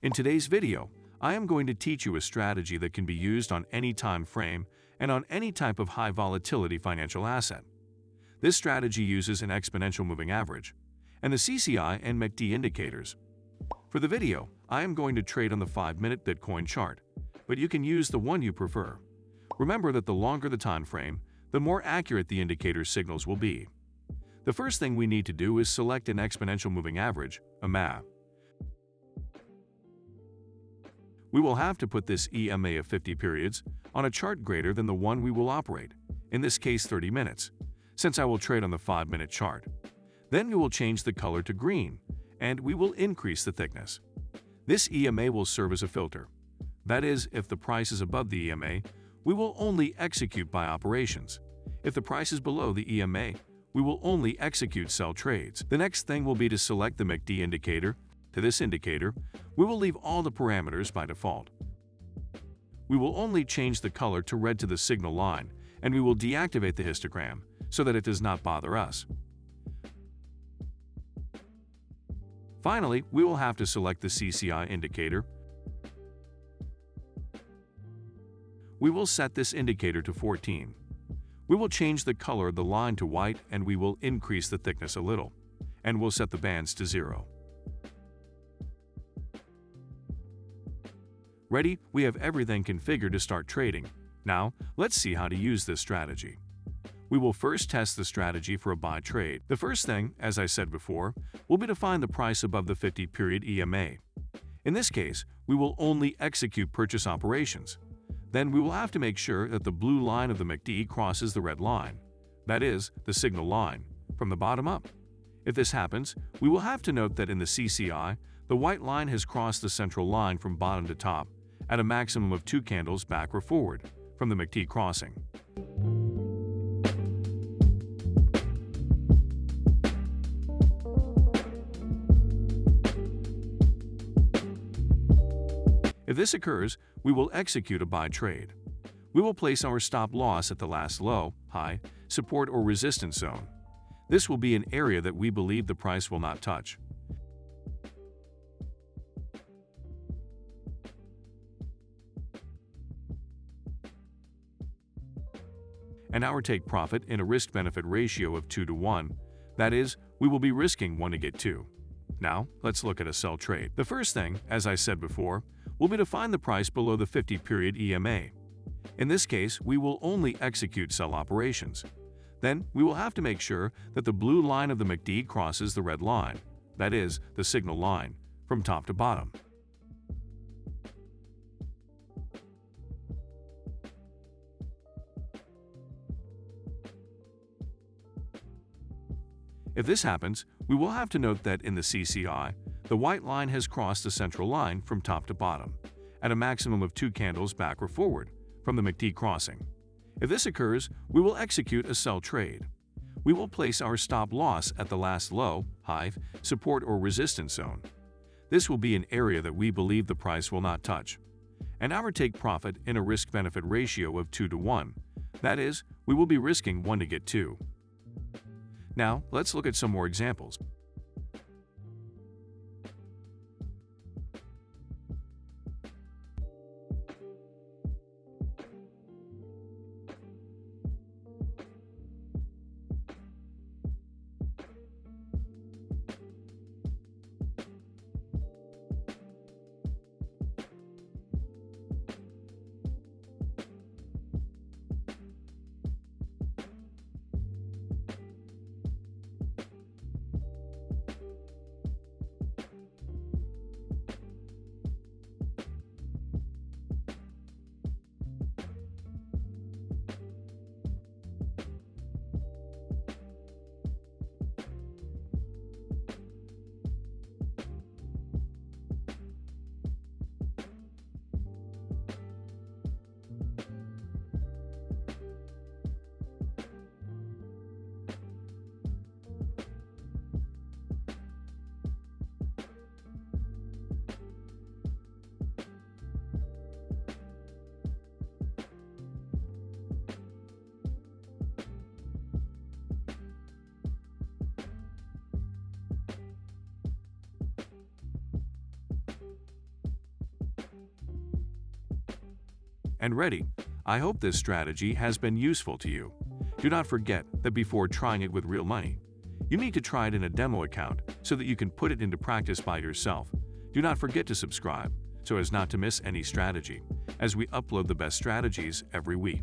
In today's video, I am going to teach you a strategy that can be used on any time frame and on any type of high volatility financial asset. This strategy uses an exponential moving average and the CCI and macd indicators. For the video, I am going to trade on the 5-minute Bitcoin chart, but you can use the one you prefer. Remember that the longer the time frame, the more accurate the indicator signals will be. The first thing we need to do is select an exponential moving average, EMA. We will have to put this EMA of 50 periods on a chart greater than the one we will operate, in this case 30 minutes, since I will trade on the 5-minute chart. Then we will change the color to green, and we will increase the thickness. This EMA will serve as a filter. That is, if the price is above the EMA, we will only execute buy operations. If the price is below the EMA, we will only execute sell trades. The next thing will be to select the macd indicator. To this indicator, we will leave all the parameters by default. We will only change the color to red to the signal line, and we will deactivate the histogram so that it does not bother us. Finally, we will have to select the CCI indicator. We will set this indicator to 14. We will change the color of the line to white, and we will increase the thickness a little, and we'll set the bands to 0. Ready? We have everything configured to start trading. Now, let's see how to use this strategy. We will first test the strategy for a buy trade. The first thing, as I said before, will be to find the price above the 50-period EMA. In this case, we will only execute purchase operations. Then we will have to make sure that the blue line of the macd crosses the red line, that is, the signal line, from the bottom up. If this happens, we will have to note that in the CCI, the white line has crossed the central line from bottom to top at a maximum of 2 candles back or forward from the macd crossing. If this occurs, we will execute a buy trade. We will place our stop loss at the last low, high, support or resistance zone. This will be an area that we believe the price will not touch. And our take profit in a risk-benefit ratio of 2 to 1, that is, we will be risking 1 to get 2. Now, let's look at a sell trade. The first thing, as I said before, will be to find the price below the 50-period EMA. In this case, we will only execute sell operations. Then, we will have to make sure that the blue line of the macd crosses the red line, that is, the signal line, from top to bottom. If this happens, we will have to note that in the CCI, the white line has crossed the central line from top to bottom, at a maximum of 2 candles back or forward from the macd crossing. If this occurs, we will execute a sell trade. We will place our stop loss at the last low, high, support or resistance zone. This will be an area that we believe the price will not touch. And our take profit in a risk-benefit ratio of 2 to 1, that is, we will be risking 1 to get 2. Now, let's look at some more examples. and ready. I hope this strategy has been useful to you. Do not forget that before trying it with real money, you need to try it in a demo account so that you can put it into practice by yourself. Do not forget to subscribe so as not to miss any strategy, as we upload the best strategies every week.